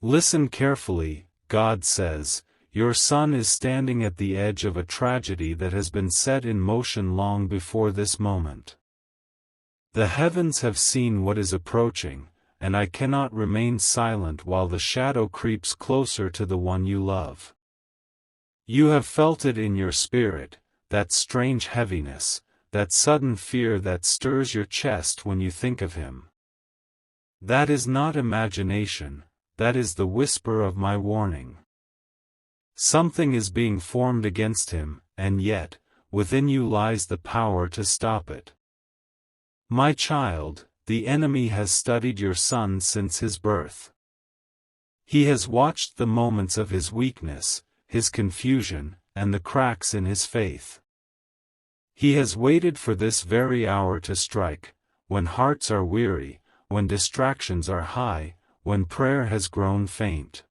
Listen carefully, God says, your son is standing at the edge of a tragedy that has been set in motion long before this moment. The heavens have seen what is approaching, and I cannot remain silent while the shadow creeps closer to the one you love. You have felt it in your spirit, that strange heaviness, that sudden fear that stirs your chest when you think of him. That is not imagination, that is the whisper of my warning. Something is being formed against him, and yet, within you lies the power to stop it. My child, the enemy has studied your son since his birth. He has watched the moments of his weakness, his confusion, and the cracks in his faith. He has waited for this very hour to strike, when hearts are weary, when distractions are high, when prayer has grown faint.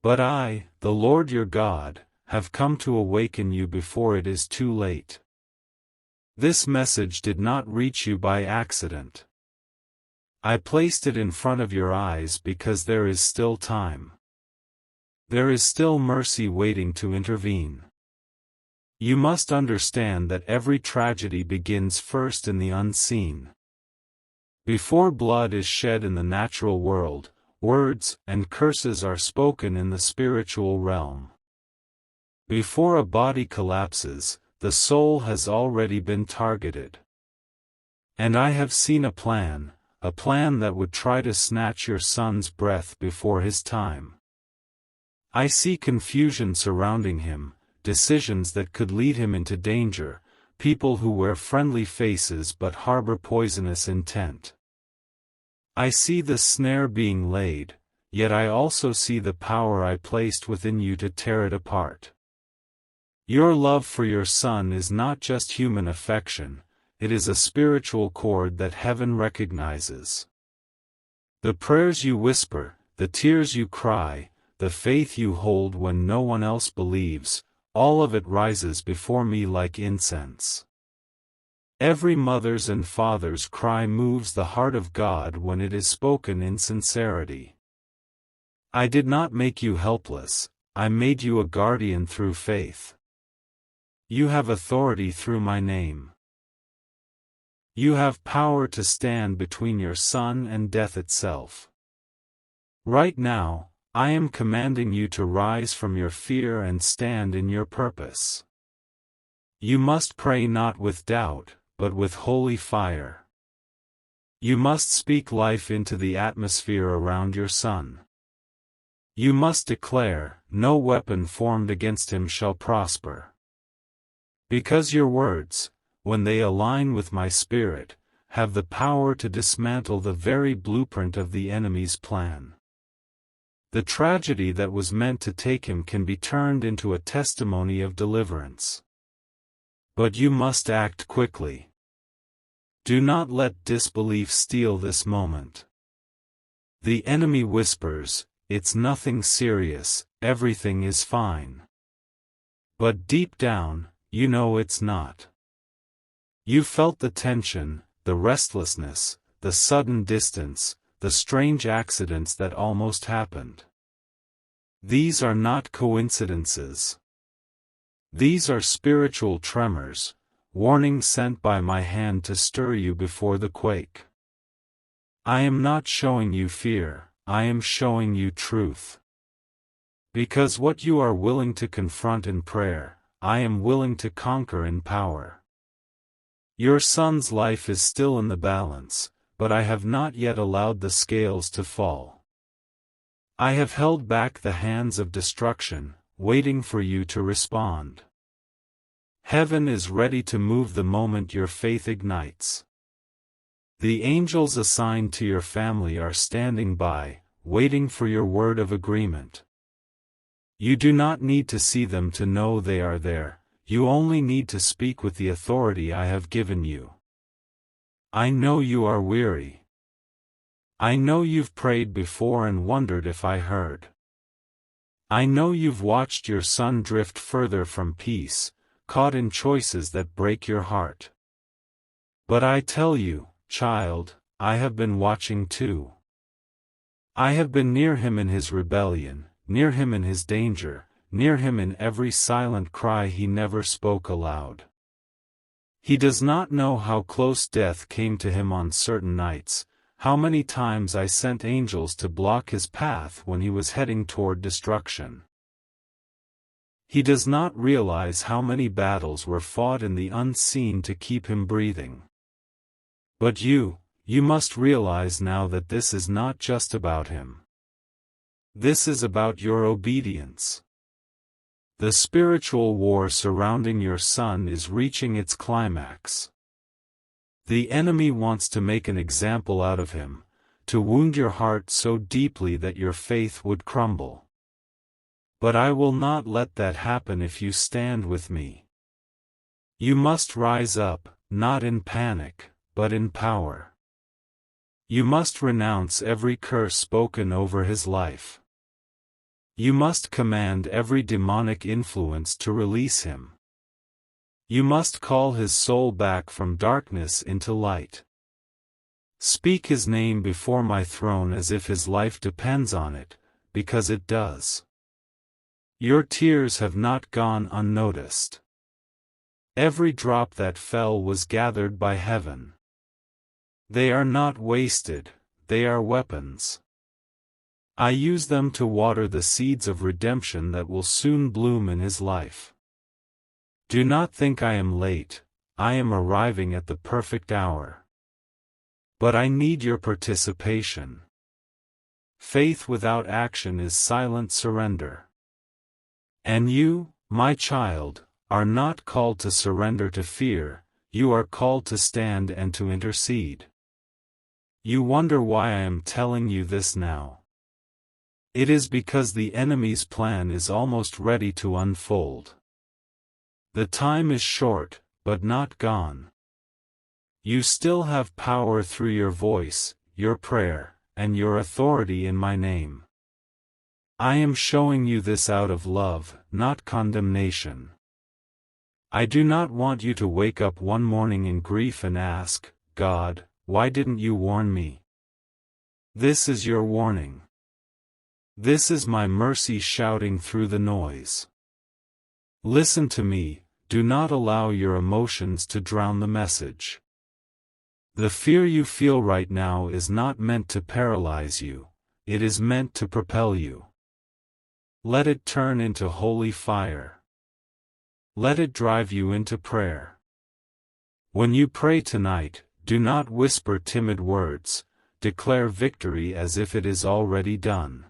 But I, the Lord your God, have come to awaken you before it is too late. This message did not reach you by accident. I placed it in front of your eyes because there is still time. There is still mercy waiting to intervene. You must understand that every tragedy begins first in the unseen. Before blood is shed in the natural world, words and curses are spoken in the spiritual realm. Before a body collapses, the soul has already been targeted. And I have seen a plan that would try to snatch your son's breath before his time. I see confusion surrounding him, decisions that could lead him into danger, people who wear friendly faces but harbor poisonous intent. I see the snare being laid, yet I also see the power I placed within you to tear it apart. Your love for your son is not just human affection, it is a spiritual chord that heaven recognizes. The prayers you whisper, the tears you cry, the faith you hold when no one else believes, all of it rises before me like incense. Every mother's and father's cry moves the heart of God when it is spoken in sincerity. I did not make you helpless, I made you a guardian through faith. You have authority through my name. You have power to stand between your son and death itself. Right now, I am commanding you to rise from your fear and stand in your purpose. You must pray not with doubt, but with holy fire. You must speak life into the atmosphere around your son. You must declare, no weapon formed against him shall prosper. Because your words, when they align with my spirit, have the power to dismantle the very blueprint of the enemy's plan. The tragedy that was meant to take him can be turned into a testimony of deliverance. But you must act quickly. Do not let disbelief steal this moment. The enemy whispers, it's nothing serious, everything is fine. But deep down, you know it's not. You felt the tension, the restlessness, the sudden distance, the strange accidents that almost happened. These are not coincidences. These are spiritual tremors, warnings sent by my hand to stir you before the quake. I am not showing you fear, I am showing you truth. Because what you are willing to confront in prayer, I am willing to conquer in power. Your son's life is still in the balance, but I have not yet allowed the scales to fall. I have held back the hands of destruction, waiting for you to respond. Heaven is ready to move the moment your faith ignites. The angels assigned to your family are standing by, waiting for your word of agreement. You do not need to see them to know they are there, you only need to speak with the authority I have given you. I know you are weary. I know you've prayed before and wondered if I heard. I know you've watched your son drift further from peace, caught in choices that break your heart. But I tell you, child, I have been watching too. I have been near him in his rebellion, near him in his danger, near him in every silent cry he never spoke aloud. He does not know how close death came to him on certain nights, how many times I sent angels to block his path when he was heading toward destruction. He does not realize how many battles were fought in the unseen to keep him breathing. But you must realize now that this is not just about him. This is about your obedience. The spiritual war surrounding your son is reaching its climax. The enemy wants to make an example out of him, to wound your heart so deeply that your faith would crumble. But I will not let that happen if you stand with me. You must rise up, not in panic, but in power. You must renounce every curse spoken over his life. You must command every demonic influence to release him. You must call his soul back from darkness into light. Speak his name before my throne as if his life depends on it, because it does. Your tears have not gone unnoticed. Every drop that fell was gathered by heaven. They are not wasted, they are weapons. I use them to water the seeds of redemption that will soon bloom in his life. Do not think I am late, I am arriving at the perfect hour. But I need your participation. Faith without action is silent surrender. And you, my child, are not called to surrender to fear, you are called to stand and to intercede. You wonder why I am telling you this now. It is because the enemy's plan is almost ready to unfold. The time is short, but not gone. You still have power through your voice, your prayer, and your authority in my name. I am showing you this out of love, not condemnation. I do not want you to wake up one morning in grief and ask, God, why didn't you warn me? This is your warning. This is my mercy shouting through the noise. Listen to me, do not allow your emotions to drown the message. The fear you feel right now is not meant to paralyze you, it is meant to propel you. Let it turn into holy fire. Let it drive you into prayer. When you pray tonight, do not whisper timid words, declare victory as if it is already done.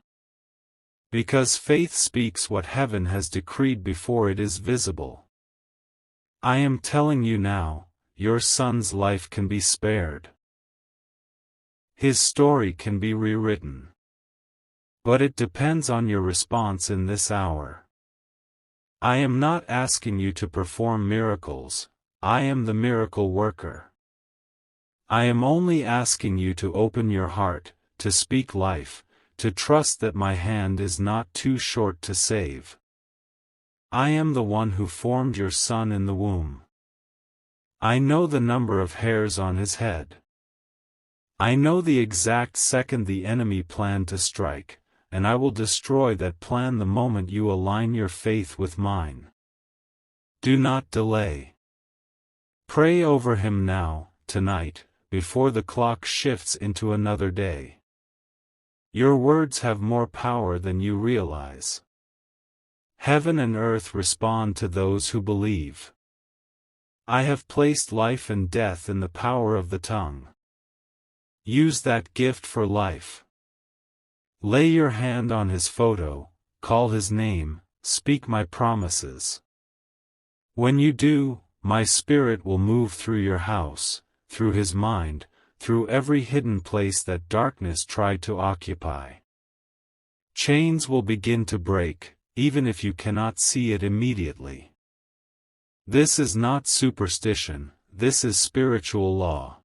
Because faith speaks what heaven has decreed before it is visible. I am telling you now, your son's life can be spared. His story can be rewritten. But it depends on your response in this hour. I am not asking you to perform miracles, I am the miracle worker. I am only asking you to open your heart, to speak life, to trust that my hand is not too short to save. I am the one who formed your son in the womb. I know the number of hairs on his head. I know the exact second the enemy planned to strike, and I will destroy that plan the moment you align your faith with mine. Do not delay. Pray over him now, tonight, before the clock shifts into another day. Your words have more power than you realize. Heaven and earth respond to those who believe. I have placed life and death in the power of the tongue. Use that gift for life. Lay your hand on his photo, call his name, speak my promises. When you do, my spirit will move through your house, through his mind, through every hidden place that darkness tried to occupy. Chains will begin to break, even if you cannot see it immediately. This is not superstition, this is spiritual law.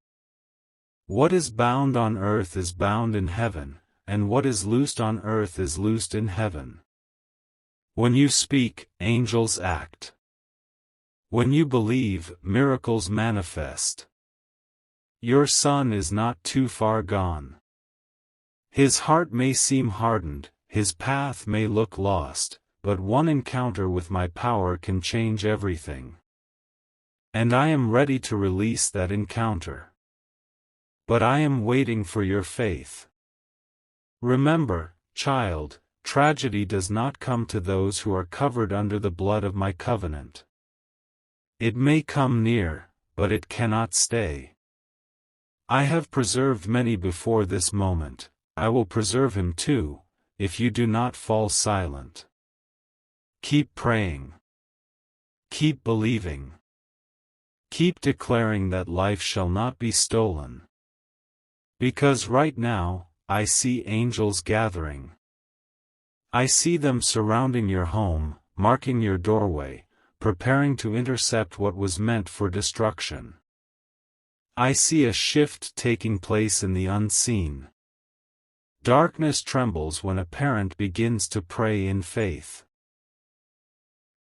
What is bound on earth is bound in heaven, and what is loosed on earth is loosed in heaven. When you speak, angels act. When you believe, miracles manifest. Your son is not too far gone. His heart may seem hardened, his path may look lost, but one encounter with my power can change everything. And I am ready to release that encounter. But I am waiting for your faith. Remember, child, tragedy does not come to those who are covered under the blood of my covenant. It may come near, but it cannot stay. I have preserved many before this moment. I will preserve him too, if you do not fall silent. Keep praying. Keep believing. Keep declaring that life shall not be stolen. Because right now, I see angels gathering. I see them surrounding your home, marking your doorway, preparing to intercept what was meant for destruction. I see a shift taking place in the unseen. Darkness trembles when a parent begins to pray in faith.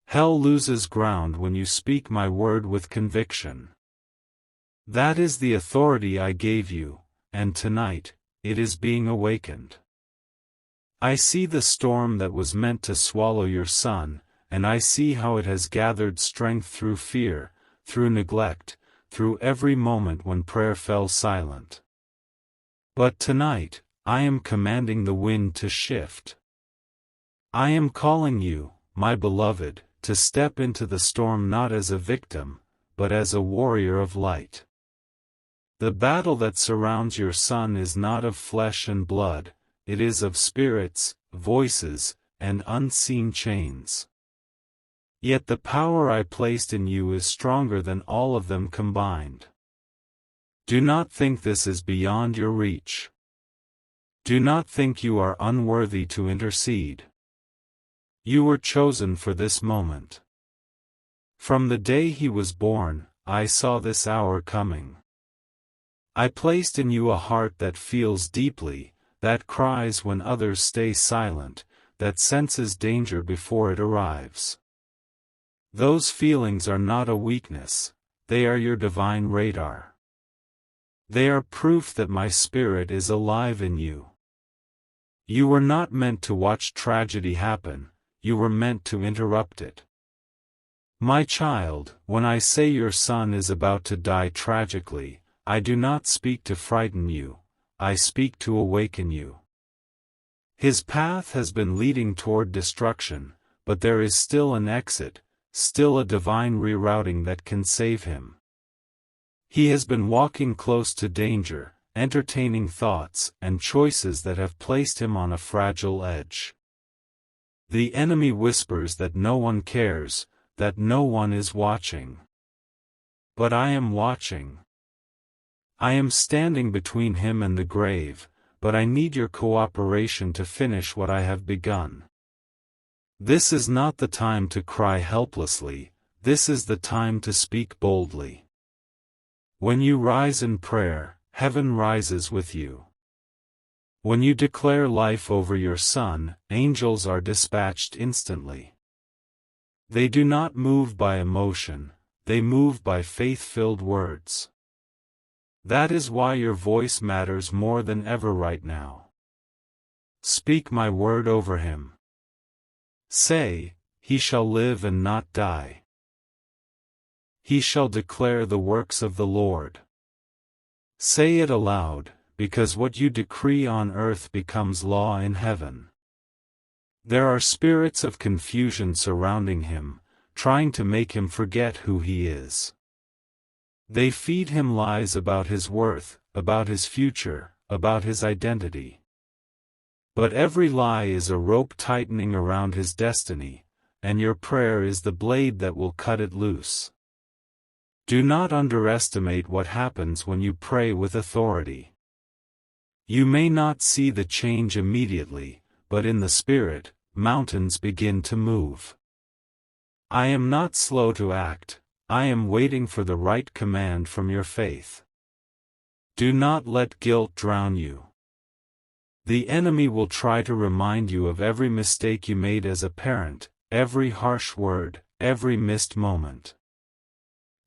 Hell loses ground when you speak my word with conviction. That is the authority I gave you, and tonight, it is being awakened. I see the storm that was meant to swallow your son, and I see how it has gathered strength through fear, through neglect, through every moment when prayer fell silent. But tonight, I am commanding the wind to shift. I am calling you, my beloved, to step into the storm not as a victim, but as a warrior of light. The battle that surrounds your son is not of flesh and blood, it is of spirits, voices, and unseen chains. Yet the power I placed in you is stronger than all of them combined. Do not think this is beyond your reach. Do not think you are unworthy to intercede. You were chosen for this moment. From the day he was born, I saw this hour coming. I placed in you a heart that feels deeply, that cries when others stay silent, that senses danger before it arrives. Those feelings are not a weakness, they are your divine radar. They are proof that my spirit is alive in you. You were not meant to watch tragedy happen, you were meant to interrupt it. My child, when I say your son is about to die tragically, I do not speak to frighten you, I speak to awaken you. His path has been leading toward destruction, but there is still an exit, still a divine rerouting that can save him. He has been walking close to danger, entertaining thoughts and choices that have placed him on a fragile edge. The enemy whispers that no one cares, that no one is watching. But I am watching. I am standing between him and the grave, but I need your cooperation to finish what I have begun. This is not the time to cry helplessly, this is the time to speak boldly. When you rise in prayer, heaven rises with you. When you declare life over your son, angels are dispatched instantly. They do not move by emotion, they move by faith-filled words. That is why your voice matters more than ever right now. Speak my word over him. Say, he shall live and not die. He shall declare the works of the Lord. Say it aloud, because what you decree on earth becomes law in heaven. There are spirits of confusion surrounding him, trying to make him forget who he is. They feed him lies about his worth, about his future, about his identity. But every lie is a rope tightening around his destiny, and your prayer is the blade that will cut it loose. Do not underestimate what happens when you pray with authority. You may not see the change immediately, but in the spirit, mountains begin to move. I am not slow to act, I am waiting for the right command from your faith. Do not let guilt drown you. The enemy will try to remind you of every mistake you made as a parent, every harsh word, every missed moment.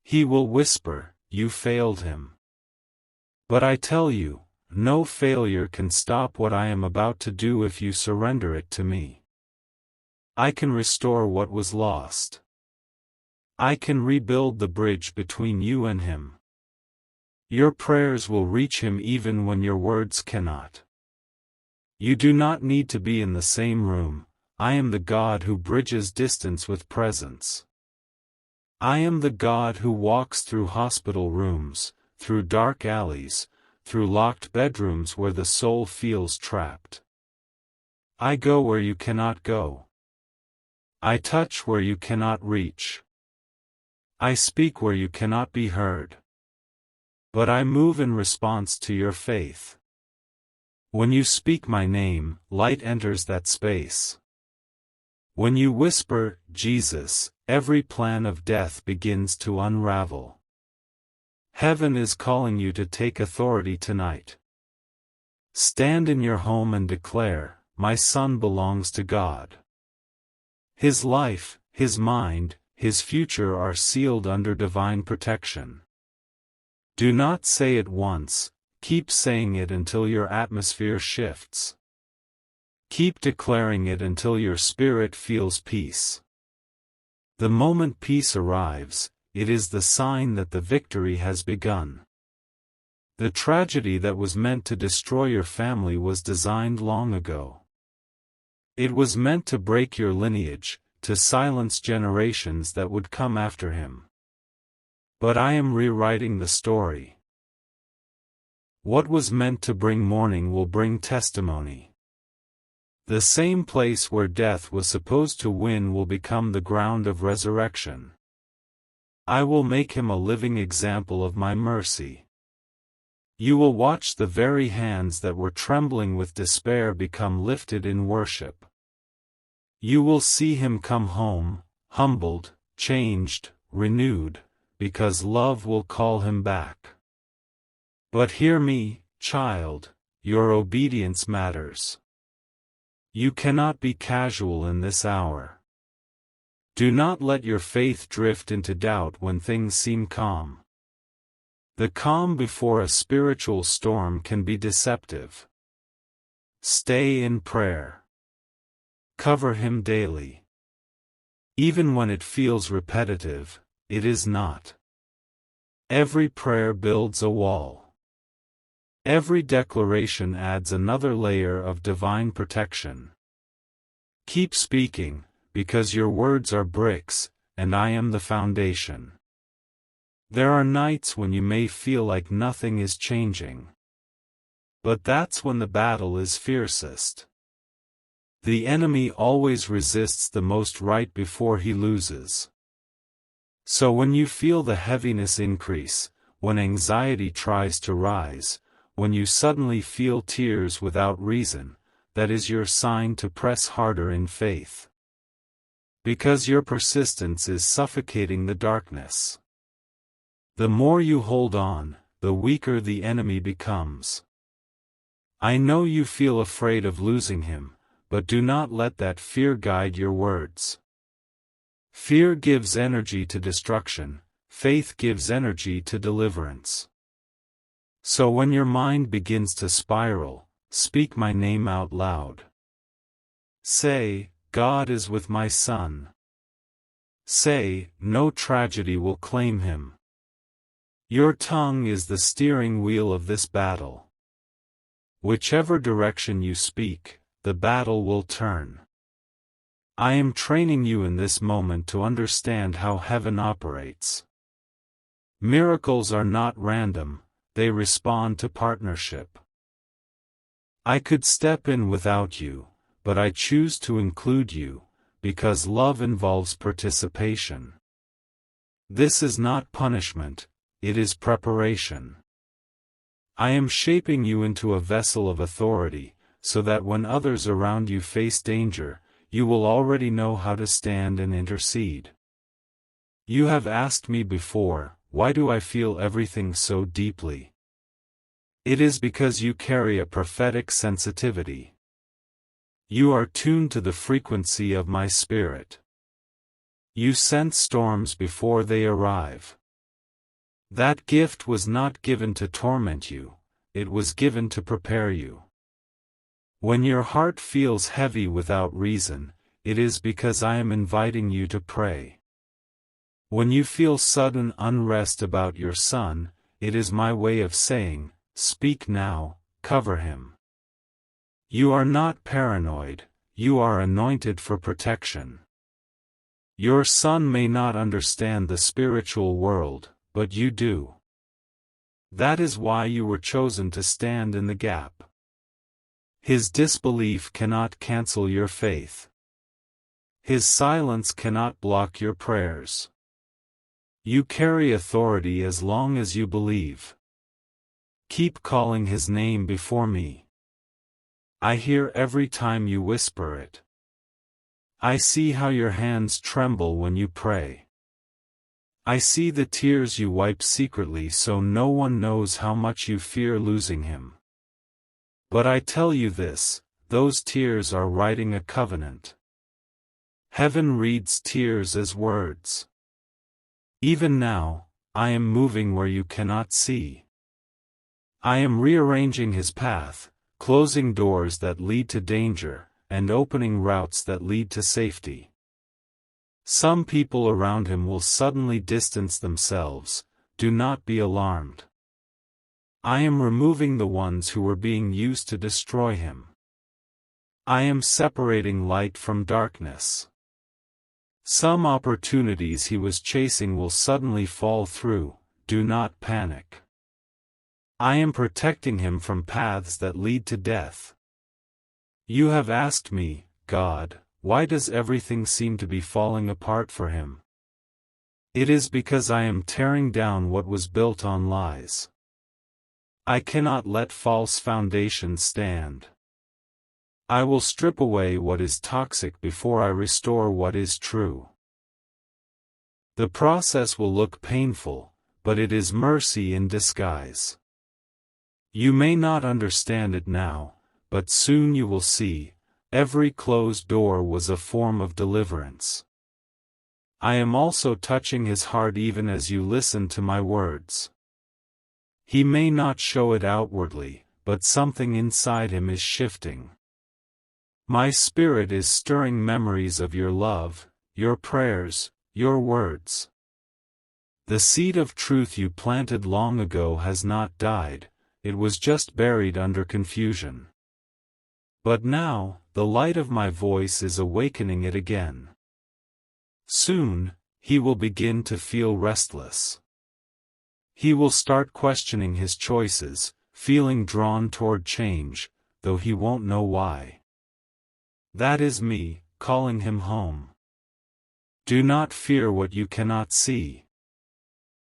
He will whisper, "You failed him." But I tell you, no failure can stop what I am about to do if you surrender it to me. I can restore what was lost. I can rebuild the bridge between you and him. Your prayers will reach him even when your words cannot. You do not need to be in the same room. I am the God who bridges distance with presence. I am the God who walks through hospital rooms, through dark alleys, through locked bedrooms where the soul feels trapped. I go where you cannot go. I touch where you cannot reach. I speak where you cannot be heard. But I move in response to your faith. When you speak my name, light enters that space. When you whisper, Jesus, every plan of death begins to unravel. Heaven is calling you to take authority tonight. Stand in your home and declare, my son belongs to God. His life, his mind, his future are sealed under divine protection. Do not say it once, keep saying it until your atmosphere shifts. Keep declaring it until your spirit feels peace. The moment peace arrives, it is the sign that the victory has begun. The tragedy that was meant to destroy your family was designed long ago. It was meant to break your lineage, to silence generations that would come after him. But I am rewriting the story. What was meant to bring mourning will bring testimony. The same place where death was supposed to win will become the ground of resurrection. I will make him a living example of my mercy. You will watch the very hands that were trembling with despair become lifted in worship. You will see him come home, humbled, changed, renewed, because love will call him back. But hear me, child, your obedience matters. You cannot be casual in this hour. Do not let your faith drift into doubt when things seem calm. The calm before a spiritual storm can be deceptive. Stay in prayer. Cover him daily. Even when it feels repetitive, it is not. Every prayer builds a wall. Every declaration adds another layer of divine protection. Keep speaking, because your words are bricks, and I am the foundation. There are nights when you may feel like nothing is changing. But that's when the battle is fiercest. The enemy always resists the most right before he loses. So when you feel the heaviness increase, when anxiety tries to rise, when you suddenly feel tears without reason, that is your sign to press harder in faith. Because your persistence is suffocating the darkness. The more you hold on, the weaker the enemy becomes. I know you feel afraid of losing him, but do not let that fear guide your words. Fear gives energy to destruction, faith gives energy to deliverance. So when your mind begins to spiral, speak my name out loud. Say, God is with my son. Say, no tragedy will claim him. Your tongue is the steering wheel of this battle. Whichever direction you speak, the battle will turn. I am training you in this moment to understand how heaven operates. Miracles are not random. They respond to partnership. I could step in without you, but I choose to include you, because love involves participation. This is not punishment, it is preparation. I am shaping you into a vessel of authority, so that when others around you face danger, you will already know how to stand and intercede. You have asked me before, why do I feel everything so deeply? It is because you carry a prophetic sensitivity. You are tuned to the frequency of my spirit. You sense storms before they arrive. That gift was not given to torment you, it was given to prepare you. When your heart feels heavy without reason, it is because I am inviting you to pray. When you feel sudden unrest about your son, it is my way of saying, speak now, cover him. You are not paranoid, you are anointed for protection. Your son may not understand the spiritual world, but you do. That is why you were chosen to stand in the gap. His disbelief cannot cancel your faith. His silence cannot block your prayers. You carry authority as long as you believe. Keep calling his name before me. I hear every time you whisper it. I see how your hands tremble when you pray. I see the tears you wipe secretly so no one knows how much you fear losing him. But I tell you this, those tears are writing a covenant. Heaven reads tears as words. Even now, I am moving where you cannot see. I am rearranging his path, closing doors that lead to danger, and opening routes that lead to safety. Some people around him will suddenly distance themselves. Do not be alarmed. I am removing the ones who were being used to destroy him. I am separating light from darkness. Some opportunities he was chasing will suddenly fall through. Do not panic. I am protecting him from paths that lead to death. You have asked me, God, why does everything seem to be falling apart for him? It is because I am tearing down what was built on lies. I cannot let false foundations stand. I will strip away what is toxic before I restore what is true. The process will look painful, but it is mercy in disguise. You may not understand it now, but soon you will see, every closed door was a form of deliverance. I am also touching his heart even as you listen to my words. He may not show it outwardly, but something inside him is shifting. My spirit is stirring memories of your love, your prayers, your words. The seed of truth you planted long ago has not died, it was just buried under confusion. But now, the light of my voice is awakening it again. Soon, he will begin to feel restless. He will start questioning his choices, feeling drawn toward change, though he won't know why. That is me, calling him home. Do not fear what you cannot see.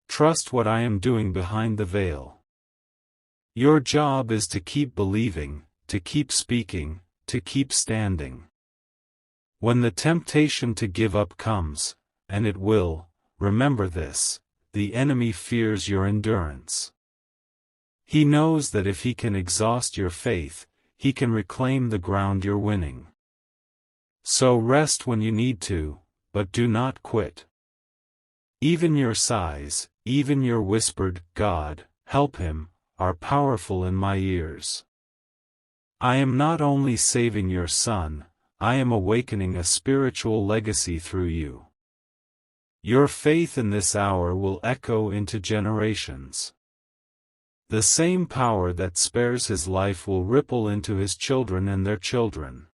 Trust what I am doing behind the veil. Your job is to keep believing, to keep speaking, to keep standing. When the temptation to give up comes, and it will, remember this, the enemy fears your endurance. He knows that if he can exhaust your faith, he can reclaim the ground you're winning. So rest when you need to, but do not quit. Even your sighs, even your whispered, God, help him, are powerful in my ears. I am not only saving your son, I am awakening a spiritual legacy through you. Your faith in this hour will echo into generations. The same power that spares his life will ripple into his children and their children.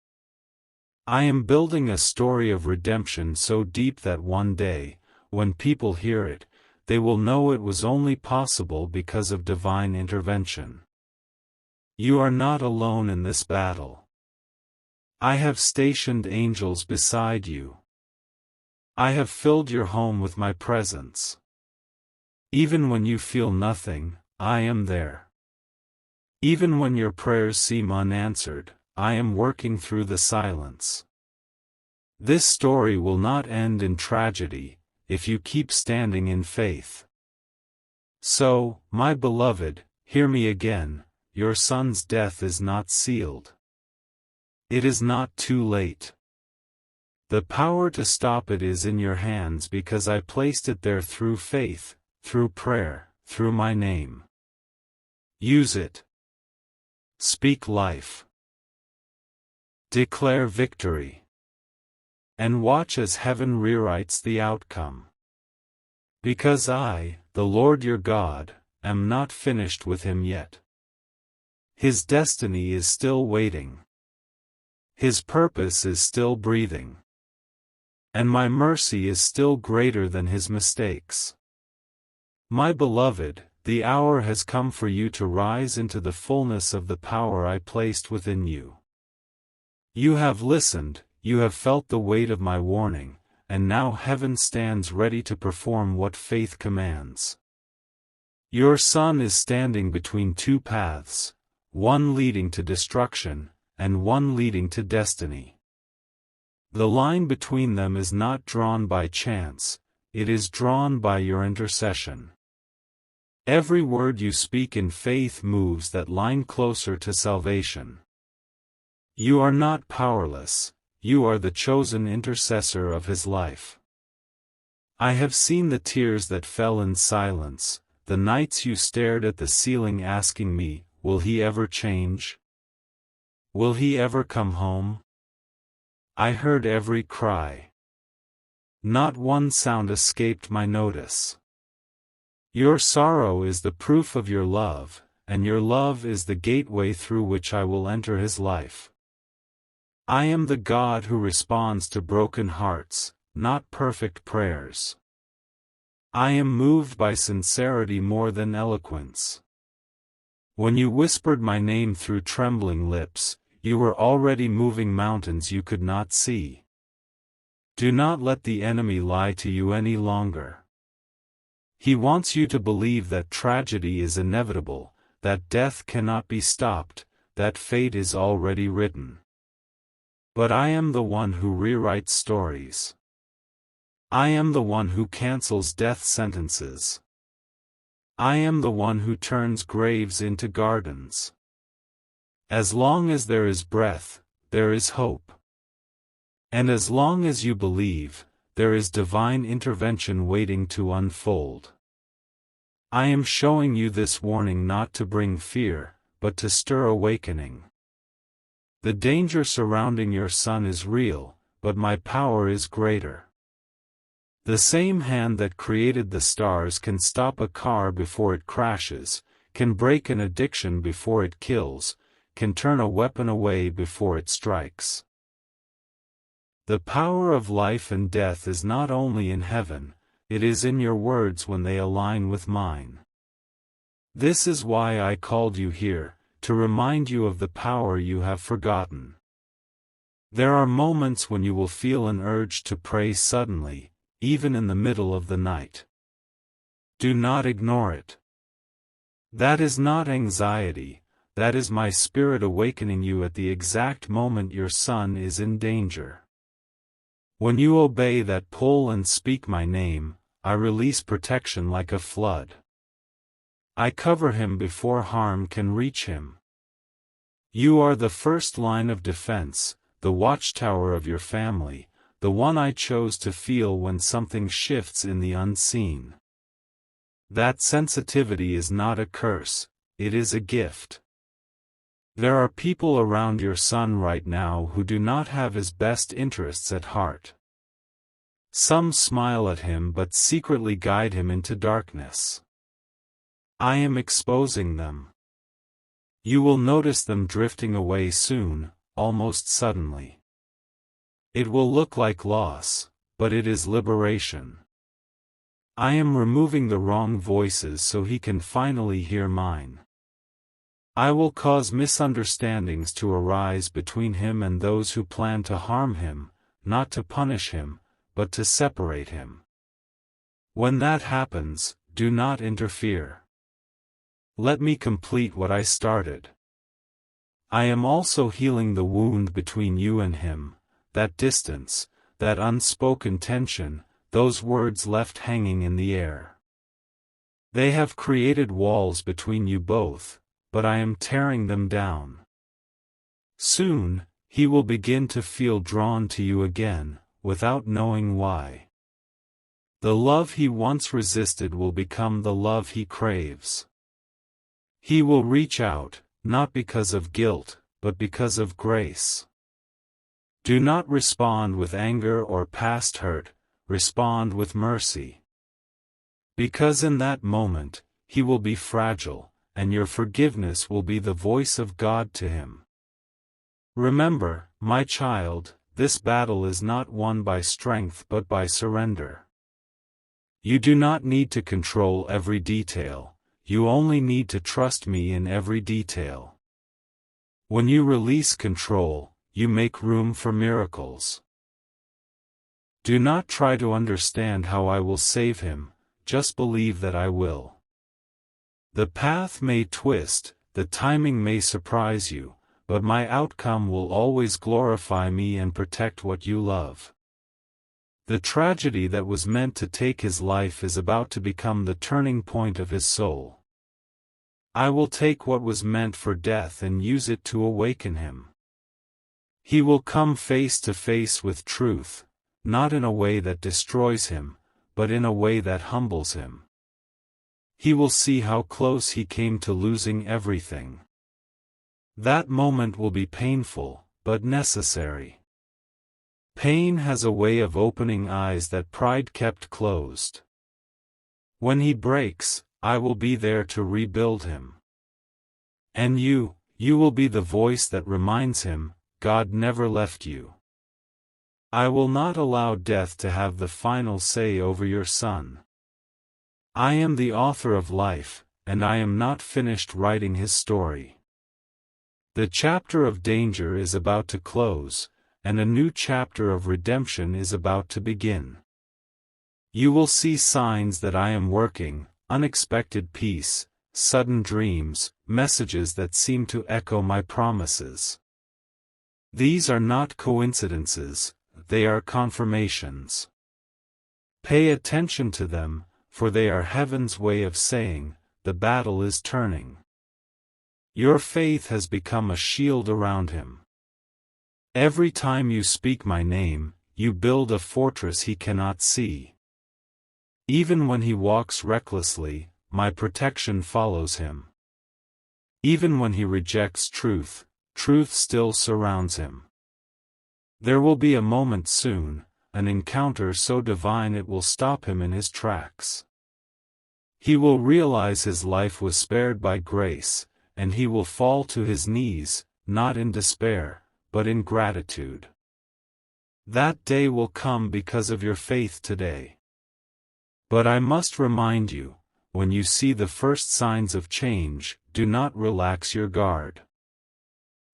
I am building a story of redemption so deep that one day, when people hear it, they will know it was only possible because of divine intervention. You are not alone in this battle. I have stationed angels beside you. I have filled your home with my presence. Even when you feel nothing, I am there. Even when your prayers seem unanswered, I am working through the silence. This story will not end in tragedy, if you keep standing in faith. So, my beloved, hear me again, your son's death is not sealed. It is not too late. The power to stop it is in your hands because I placed it there through faith, through prayer, through my name. Use it, Speak life. Declare victory. And watch as heaven rewrites the outcome. Because I, the Lord your God, am not finished with him yet. His destiny is still waiting. His purpose is still breathing. And my mercy is still greater than his mistakes. My beloved, the hour has come for you to rise into the fullness of the power I placed within you. You have listened, you have felt the weight of my warning, and now heaven stands ready to perform what faith commands. Your son is standing between two paths, one leading to destruction, and one leading to destiny. The line between them is not drawn by chance, it is drawn by your intercession. Every word you speak in faith moves that line closer to salvation. You are not powerless, you are the chosen intercessor of his life. I have seen the tears that fell in silence, the nights you stared at the ceiling asking me, will he ever change? Will he ever come home? I heard every cry. Not one sound escaped my notice. Your sorrow is the proof of your love, and your love is the gateway through which I will enter his life. I am the God who responds to broken hearts, not perfect prayers. I am moved by sincerity more than eloquence. When you whispered my name through trembling lips, you were already moving mountains you could not see. Do not let the enemy lie to you any longer. He wants you to believe that tragedy is inevitable, that death cannot be stopped, that fate is already written. But I am the one who rewrites stories. I am the one who cancels death sentences. I am the one who turns graves into gardens. As long as there is breath, there is hope. And as long as you believe, there is divine intervention waiting to unfold. I am showing you this warning not to bring fear, but to stir awakening. The danger surrounding your son is real, but my power is greater. The same hand that created the stars can stop a car before it crashes, can break an addiction before it kills, can turn a weapon away before it strikes. The power of life and death is not only in heaven, it is in your words when they align with mine. This is why I called you here, to remind you of the power you have forgotten. There are moments when you will feel an urge to pray suddenly, even in the middle of the night. Do not ignore it. That is not anxiety, that is my spirit awakening you at the exact moment your son is in danger. When you obey that pull and speak my name, I release protection like a flood. I cover him before harm can reach him. You are the first line of defense, the watchtower of your family, the one I chose to feel when something shifts in the unseen. That sensitivity is not a curse, it is a gift. There are people around your son right now who do not have his best interests at heart. Some smile at him but secretly guide him into darkness. I am exposing them. You will notice them drifting away soon, almost suddenly. It will look like loss, but it is liberation. I am removing the wrong voices so he can finally hear mine. I will cause misunderstandings to arise between him and those who plan to harm him, not to punish him, but to separate him. When that happens, do not interfere. Let me complete what I started. I am also healing the wound between you and him, that distance, that unspoken tension, those words left hanging in the air. They have created walls between you both, but I am tearing them down. Soon, he will begin to feel drawn to you again, without knowing why. The love he once resisted will become the love he craves. He will reach out, not because of guilt, but because of grace. Do not respond with anger or past hurt, respond with mercy. Because in that moment, he will be fragile, and your forgiveness will be the voice of God to him. Remember, my child, this battle is not won by strength but by surrender. You do not need to control every detail, you only need to trust me in every detail. When you release control, you make room for miracles. Do not try to understand how I will save him, just believe that I will. The path may twist, the timing may surprise you, but my outcome will always glorify me and protect what you love. The tragedy that was meant to take his life is about to become the turning point of his soul. I will take what was meant for death and use it to awaken him. He will come face to face with truth, not in a way that destroys him, but in a way that humbles him. He will see how close he came to losing everything. That moment will be painful, but necessary. Pain has a way of opening eyes that pride kept closed. When he breaks, I will be there to rebuild him. And you will be the voice that reminds him, God never left you. I will not allow death to have the final say over your son. I am the author of life, and I am not finished writing his story. The chapter of danger is about to close, and a new chapter of redemption is about to begin. You will see signs that I am working, unexpected peace, sudden dreams, messages that seem to echo my promises. These are not coincidences, they are confirmations. Pay attention to them, for they are heaven's way of saying, the battle is turning. Your faith has become a shield around him. Every time you speak my name, you build a fortress he cannot see. Even when he walks recklessly, my protection follows him. Even when he rejects truth, truth still surrounds him. There will be a moment soon, an encounter so divine it will stop him in his tracks. He will realize his life was spared by grace, and he will fall to his knees, not in despair, but in gratitude. That day will come because of your faith today. But I must remind you, when you see the first signs of change, do not relax your guard.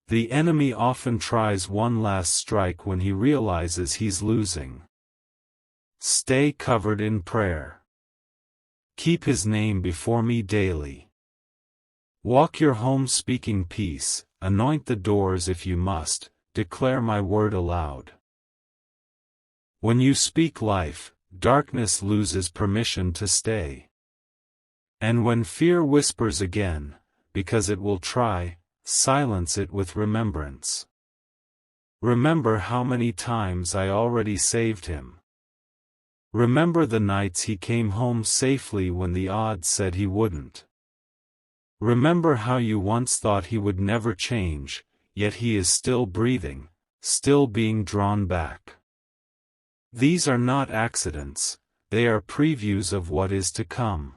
The enemy often tries one last strike when he realizes he's losing. Stay covered in prayer. Keep his name before me daily. Walk your home speaking peace, anoint the doors if you must, declare my word aloud. When you speak life, darkness loses permission to stay. And when fear whispers again, because it will try, silence it with remembrance. Remember how many times I already saved him. Remember the nights he came home safely when the odds said he wouldn't. Remember how you once thought he would never change, yet he is still breathing, still being drawn back. These are not accidents, they are previews of what is to come.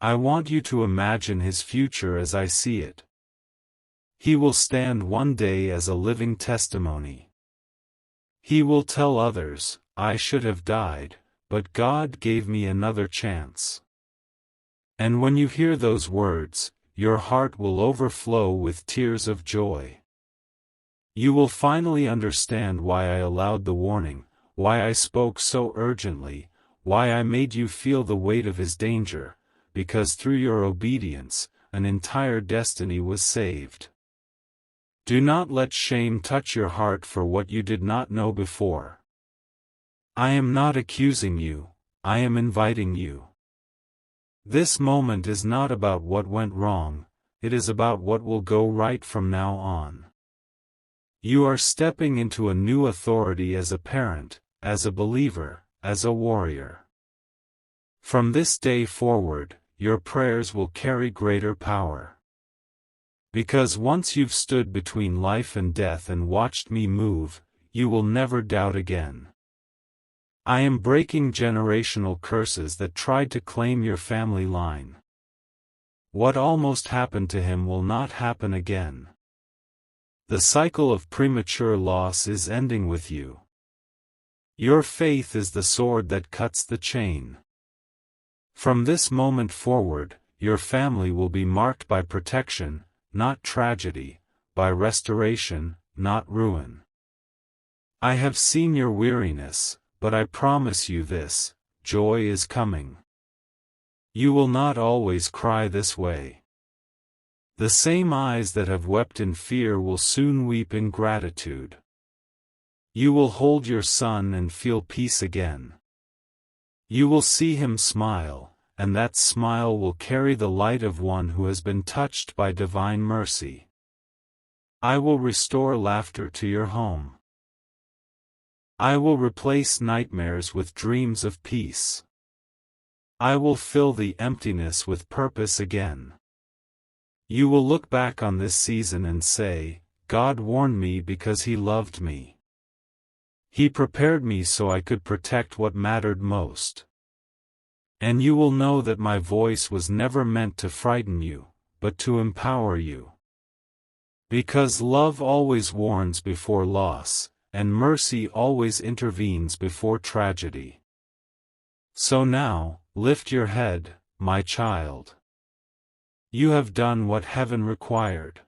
I want you to imagine his future as I see it. He will stand one day as a living testimony. He will tell others, I should have died, but God gave me another chance. And when you hear those words, your heart will overflow with tears of joy. You will finally understand why I allowed the warning, why I spoke so urgently, why I made you feel the weight of his danger, because through your obedience, an entire destiny was saved. Do not let shame touch your heart for what you did not know before. I am not accusing you, I am inviting you. This moment is not about what went wrong, it is about what will go right from now on. You are stepping into a new authority as a parent, as a believer, as a warrior. From this day forward, your prayers will carry greater power. Because once you've stood between life and death and watched me move, you will never doubt again. I am breaking generational curses that tried to claim your family line. What almost happened to him will not happen again. The cycle of premature loss is ending with you. Your faith is the sword that cuts the chain. From this moment forward, your family will be marked by protection, not tragedy, by restoration, not ruin. I have seen your weariness, but I promise you this: joy is coming. You will not always cry this way. The same eyes that have wept in fear will soon weep in gratitude. You will hold your son and feel peace again. You will see him smile, and that smile will carry the light of one who has been touched by divine mercy. I will restore laughter to your home. I will replace nightmares with dreams of peace. I will fill the emptiness with purpose again. You will look back on this season and say, God warned me because He loved me. He prepared me so I could protect what mattered most. And you will know that my voice was never meant to frighten you, but to empower you. Because love always warns before loss, and mercy always intervenes before tragedy. So now, lift your head, my child. You have done what heaven required.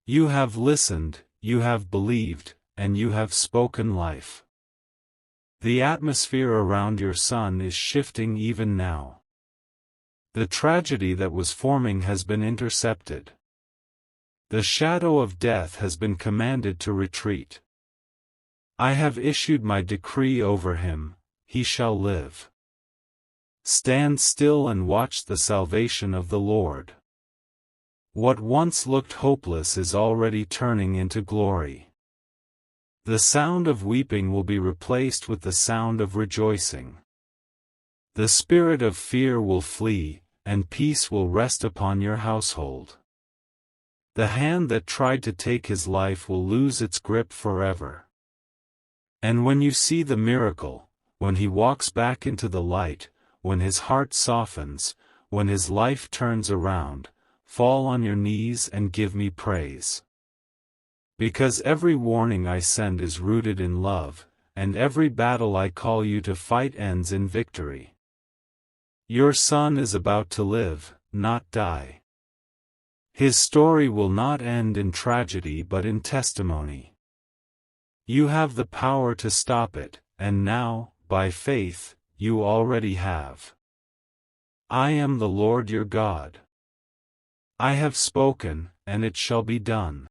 You have listened, you have believed, and you have spoken life. The atmosphere around your son is shifting even now. The tragedy that was forming has been intercepted. The shadow of death has been commanded to retreat. I have issued my decree over him: he shall live. Stand still and watch the salvation of the Lord. What once looked hopeless is already turning into glory. The sound of weeping will be replaced with the sound of rejoicing. The spirit of fear will flee, and peace will rest upon your household. The hand that tried to take his life will lose its grip forever. And when you see the miracle, when he walks back into the light, when his heart softens, when his life turns around, fall on your knees and give me praise. Because every warning I send is rooted in love, and every battle I call you to fight ends in victory. Your son is about to live, not die. His story will not end in tragedy but in testimony. You have the power to stop it, and now, by faith, you already have. I am the Lord your God. I have spoken, and it shall be done.